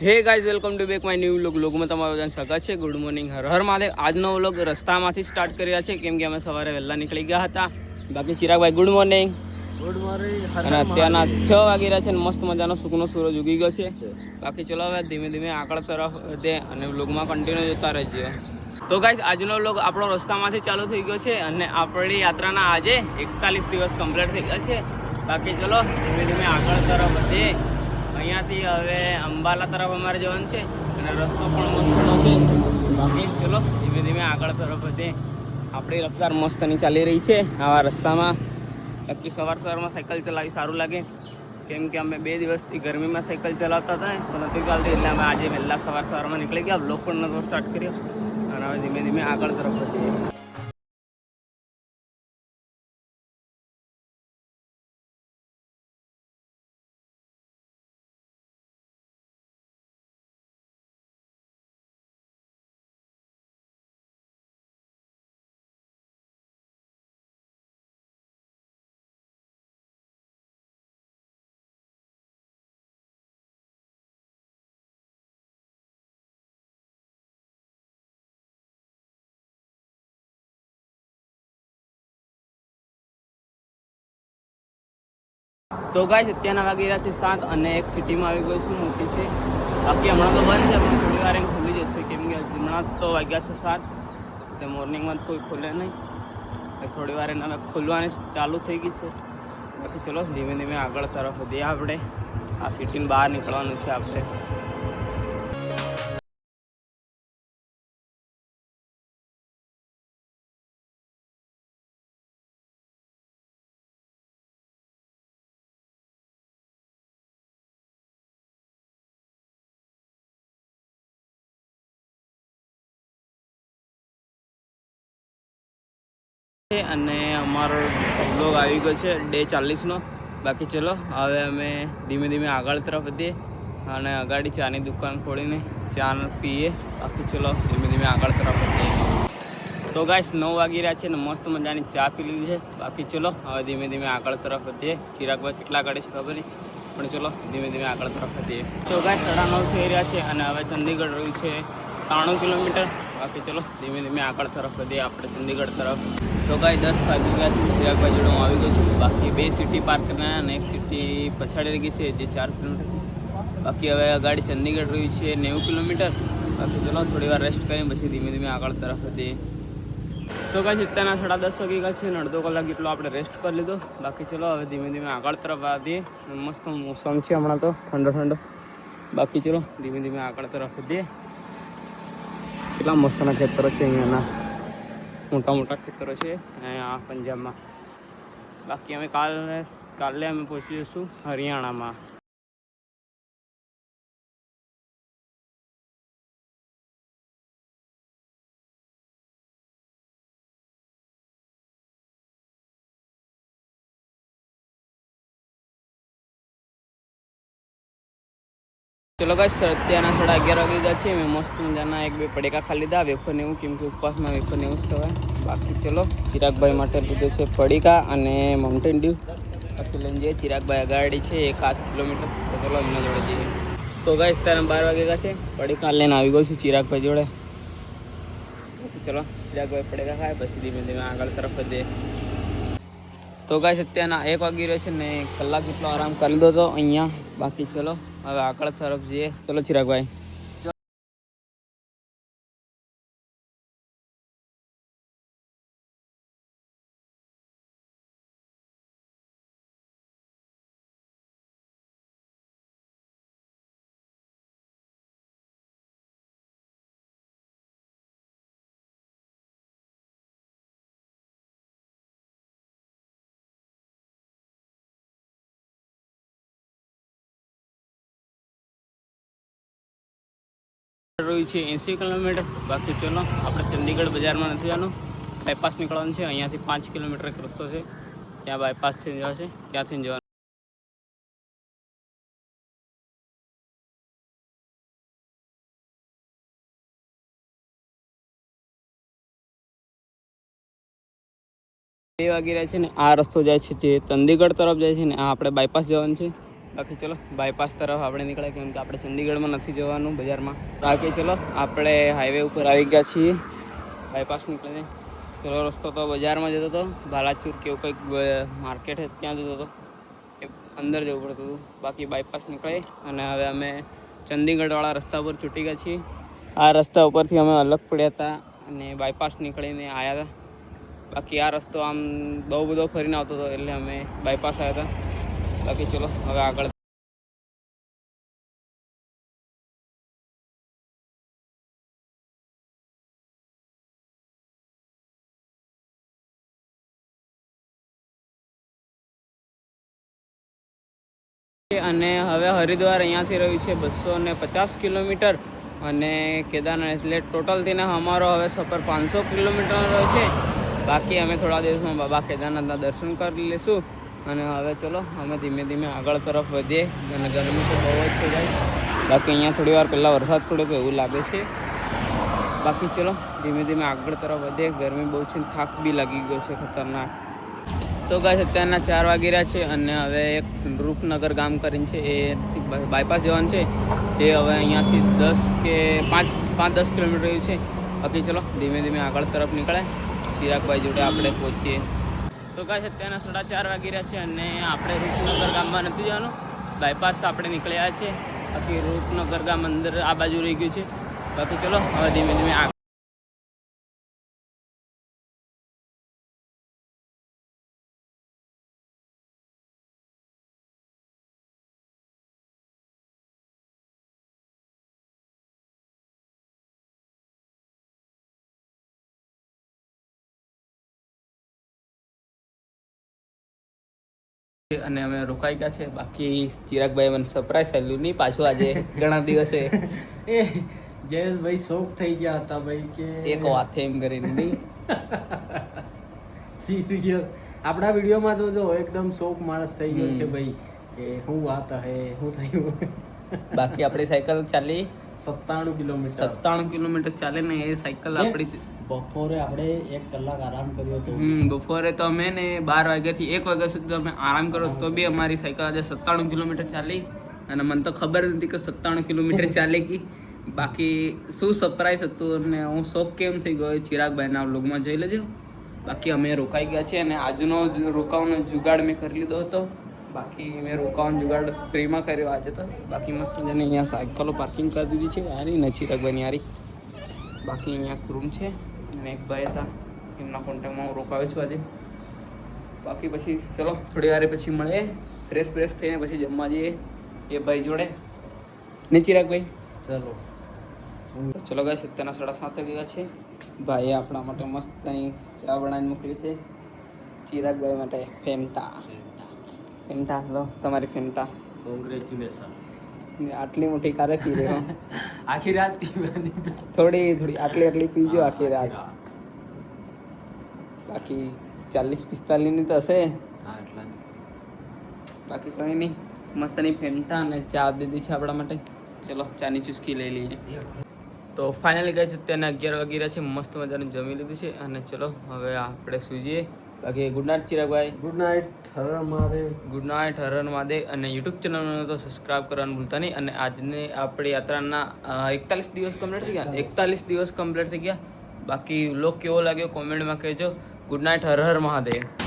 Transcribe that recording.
Hey guys, welcome to back my new વ્લોગમાં તમારું બધાનું સ્વાગત છે. Good morning, Har Har Mahadev. આજનો વ્લોગ રસ્તામાંથી સ્ટાર્ટ કરી રહ્યા છે કેમ કે અમે સવારે વહેલા નીકળી ગયા હતા. બાકી ચિરાગભાઈ ગુડ મોર્નિંગ. Good morning. અને અત્યારના 6 વાગી રહ્યા છે અને મસ્ત મજાનો સુકનો સૂરજ ઉગી ગયો છે. બાકી ચલો હવે ધીમે ધીમે આગળ તરફ વધે અને વ્લોગમાં કન્ટિન્યુ જતા રહેજો. તો ગાઈઝ, આજનો વ્લોગ આપણો રસ્તામાંથી ચાલુ થઈ ગયો છે અને આપણી યાત્રાના આજે 41 દિવસ કમ્પ્લીટ થઈ ગયા છે. બાકી ચલો ધીમે ધીમે આગળ તરફ વધીએ. અહીંયાથી હવે અંબાલા તરફ અમારે જવાનું છે અને રસ્તો પણ મસ્તનો છે. બાકી ચલો ધીમે ધીમે આગળ તરફ વધીએ. આપણી રફતાર મસ્તની ચાલી રહી છે આવા રસ્તામાં. બાકી સવારમાં સાયકલ ચલાવી સારું લાગે કેમ કે અમે 2 દિવસથી ગરમીમાં સાયકલ ચલાવતા હતા તો નથી ચાલતી, એટલે અમે આજે વહેલા સવારમાં નીકળી ગયા. વ્લોગ પણ નતો સ્ટાર્ટ કર્યો અને હવે ધીમે ધીમે આગળ તરફ વધીએ. તો ગાઈસ, અત્યારના વાગી રહ્યા છે 7 અને એક સિટીમાં આવી ગઈ છું મોટી છે. બાકી હમણાં તો બંધ છે પણ થોડી વાર એમ ખુલી જશે કેમ કે હમણાં તો વાગ્યા છે 7 એટલે મોર્નિંગમાં તો કોઈ ખુલે નહીં. થોડી વાર એને ખુલવાની ચાલુ થઈ ગઈ છે. બાકી ચલો ધીમે ધીમે આગળ તરફ વધીએ. આપણે આ સિટીની બહાર નીકળવાનું છે આપણે. અને અમારો વ્લોગ આવી ગયો છે ડે 40નો. બાકી ચલો હવે અમે ધીમે ધીમે આગળ તરફ વધીએ અને અગાડી ચાની દુકાન ખોલીને ચા પીએ. બાકી ચલો ધીમે ધીમે આગળ તરફ વધીએ. તો ગાઈસ, 9 વાગી રહ્યા છે ને મસ્ત મજાની ચા પી લીધી છે. બાકી ચલો હવે ધીમે ધીમે આગળ તરફ વધીએ. ચિરાગભાઈ કેટલા ગાડી છે ખબર નહીં પણ ચલો ધીમે ધીમે આગળ તરફ વધીએ. તો ગાઈસ, 9:30 થઈ રહ્યા છે અને હવે ચંદીગઢ રહ્યું છે 93 કિલોમીટર. બાકી ચલો ધીમે ધીમે આગળ તરફ વધીએ આપણે ચંદીગઢ તરફ. તો ગાઈસ, 10 વાગી ગયા છે. ચિરાગભાઈ જોડે હું આવી ગયો છું. બાકી 2 સિટી પાર્ક કર્યા અને એક સિટી પછાડી રહી ગઈ છે જે 4 કિલોમીટર. બાકી હવે ગાડી ચંદીગઢ રહ્યું છે 90 કિલોમીટર. બાકી ચલો થોડી વાર રેસ્ટ કરીને પછી ધીમે ધીમે આગળ તરફ વધીએ. તો ગાઈસ, અત્યારના 10:30 વાગી ગયા છે અને અડધો કલાક જેટલો આપણે રેસ્ટ કરી લીધો. બાકી ચલો હવે ધીમે ધીમે આગળ તરફ વધીએ. મસ્ત મોસમ છે હમણાં તો ઠંડો ઠંડો. બાકી ચલો ધીમે ધીમે આગળ તરફ વધીએ. કેટલા મસ્તના ખેતરો છે અહીંયાના, મોટા મોટા ખેતરો છે અહીંયા પંજાબમાં. બાકી અમે કાલે અમે પહોંચી જઈશું હરિયાણામાં. ચલો ગાઈસ, અત્યારના 11:30 વાગી ગયા છે. મેં મસ્ત મજાના 1-2 પડીકા ખાઈ લીધા. વેફર ને એવું કેમ કે ઉપવાસમાં વેફર ને એવું જ કહેવાય. બાકી ચલો ચિરાગભાઈ માટે લીધે છે પડીકા અને માઉન્ટેન ડ્યુ. બાકી લઈને જઈએ. ચિરાગભાઈ અગાડી છે 1-8 કિલોમીટર. તો ચલો એમના જોડે જઈએ. તો ગાઈસ, અત્યારે 12 વાગી ગયા છે. પડીકા લઈને આવી ગયો છું ચિરાગભાઈ જોડે. બાકી ચલો ચિરાગભાઈ પડીકા ખાય પછી ધીમે ધીમે આગળ તરફ વધીએ. તો ગાઈસ, અત્યારના 1 વાગી રહ્યો છે ને કલાક જેટલો આરામ કરી લીધો હતો અહીંયા. બાકી ચલો હવે આગળ તરફ જઈએ. ચલો ચિરાગભાઈ. રહ્યું છે 80 કિલોમીટર. બાકી ચલો આપણે ચંદીગઢ બજારમાં નથી જવાનું, બાયપાસ નીકળવાનું છે. અહીંયાથી 5 કિલોમીટર એક રસ્તો છે, ત્યાં બાયપાસથી જવાશે, ત્યાંથી જવાનું. બે વાગી રહ્યા છે ને આ રસ્તો જાય છે જે ચંદીગઢ તરફ જાય છે ને આ આપણે બાયપાસ જવાનું છે. બાકી ચલો બાયપાસ તરફ આપણે નીકળે, કેમ કે આપણે ચંદીગઢમાં નથી જવાનું બજારમાં. બાકી ચલો આપણે હાઈવે ઉપર આવી ગયા છીએ. બાયપાસ નીકળીને પેલો રસ્તો તો બજારમાં જતો હતો, બાલાચૂર કે એવું કંઈક માર્કેટ ત્યાં જતો હતો, અંદર જવું પડતું હતું. બાકી બાયપાસ નીકળે અને હવે અમે ચંદીગઢવાળા રસ્તા પર છૂટી ગયા છીએ. આ રસ્તા ઉપરથી અમે અલગ પડ્યા હતા અને બાયપાસ નીકળીને આવ્યા હતા. બાકી આ રસ્તો આમ બહુ બધો ફરીને આવતો હતો એટલે અમે બાયપાસ આવ્યા હતા. બાકી ચલો હવે આગળ. અને હવે હરિદ્વાર અહીંયાથી રહ્યું છે 250 કિલોમીટર અને કેદારનાથ એટલે ટોટલથી ને અમારો હવે સફર 500 કિલોમીટરનો રહ્યો છે. બાકી અમે થોડા દિવસમાં બાબા કેદારનાથના દર્શન કરી લઈશું અને હવે ચલો અમે ધીમે ધીમે આગળ તરફ વધીએ. અને ગરમી તો બહુ જ છે ભાઈ. બાકી અહીંયા થોડી વાર પહેલાં વરસાદ પડ્યો તો એવું લાગે છે. બાકી ચલો ધીમે ધીમે આગળ તરફ વધીએ. ગરમી બહુ છે, થાક બી લાગી ગયો છે ખતરનાક. તો ગાઈસ અત્યારના 4 વાગી રહ્યા છે અને હવે એક રૂપનગર ગામ કરીને છે, એ બાયપાસ જવાનું છે. એ હવે અહીંયાથી 10 કે 5-10 કિલોમીટર રહ્યું છે. બાકી ચલો ધીમે ધીમે આગળ તરફ નીકળે. ચિરાગભાઈ જોડે આપણે પહોંચીએ. તો ગાઈસ અત્યારના 4:30 વાગી રહ્યા છે અને આપણે રૂપનગર ગામમાં નથી જવાનું, બાયપાસ આપણે નીકળ્યા છે. બાકી રૂપનગર ગામ અંદર આ બાજુ રહી ગયું છે. બાકી ચલો હવે ધીમે ધીમે અને અમે રોકાઈ ગયા છે. બાકી ચિરાગભાઈ મને સરપ્રાઈઝ આપ્યું નહીં પાછું આજે ઘણા દિવસે. એ જયેશભાઈ શોક થઈ ગયા હતા ભાઈ કે એક વાત એમ કરીને નહીં સિરિયસ. આપણા વિડીયોમાં તો જો એકદમ શોક માણસ થઈ ગયો છે ભાઈ કે શું વાત હે શું થયું. બાકી આપણી સાયકલ ચાલી 97 કિલોમીટર 97 કિલોમીટર ચાલે ને એ સાયકલ આપણી. બપોરે આપણે 1 કલાક આરામ કર્યો હતો. બપોરે તો અમે ને 12 વાગ્યાથી 1 વાગ્યા સુધી અમે આરામ કર્યો તો બી અમારી સાયકલ આજે 97 કિલોમીટર ચાલી. અને મને તો ખબર નથી કે 97 કિલોમીટર ચાલે કે. બાકી શું સરપ્રાઈઝ હતું અને હું શોક કેમ થઈ ગયો ચિરાગભાઈના વ્લોગમાં જોઈ લેજો. બાકી અમે રોકાઈ ગયા છીએ અને આજનો રોકાવાનો જુગાડ મેં કરી લીધો હતો. બાકી મેં રોકાવાનો જુગાડ ફ્રીમાં કર્યો આજે તો. બાકી મસ્ત મજાની અહીંયા સાયકલો પાર્કિંગ કરી દીધી છે યારી ને ચિરાગભાઈની યારી. બાકી અહીંયા રૂમ છે અને એક ભાઈ હતા એમના કોન્ટેક્ટમાં હું રોકાવ્યો છું આજે. બાકી પછી ચલો થોડી વાર પછી મળીએ, ફ્રેશ થઈને પછી જમવા જઈએ એ ભાઈ જોડે ને ચિરાગભાઈ. ચલો ગાઈસ અત્યારના 7:30 વાગી ગયા છે. ભાઈએ આપણા માટે મસ્ત અહીં ચા બનાવીને મોકલી છે. ચિરાગભાઈ માટે ફેન્ટા લો તમારી ફેન્ટા. કોંગ્રેચ્યુલેશન. આટલી મોટી કારે પી રહ્યો આખી રાત પીવાની. થોડી આટલી પીજો આખી રાત. બાકી 40-45 ની તો હશે. બાકી કંઈ નહીં, મસ્તની ફેન્ટા અને ચા દીધી છે આપણા માટે. ચલો ચાની ચુસ્કી લઈ લઈએ. તો ફાઇનલી ગાઈસ અત્યારના 11 વાગી રહ્યા છે. મસ્ત મજાનું જમી લીધું છે અને ચલો હવે આપણે સૂઈ જઈએ. બાકી ગુડ નાઇટ ચિરાગભાઈ. Good night, Har Har Mahadev. Good night, Har Har Mahadev. અને યુટ્યુબ ચેનલને તો સબસ્ક્રાઇબ કરવાનું ભૂલતા નહીં. અને આજની આપણી યાત્રાના 41 દિવસ કમ્પ્લીટ થઈ ગયા. 41 દિવસ કમ્પ્લીટ થઈ ગયા. બાકી વ્લોગ કેવો લાગ્યો કોમેન્ટમાં કહેજો. Good night, Har Har Mahadev.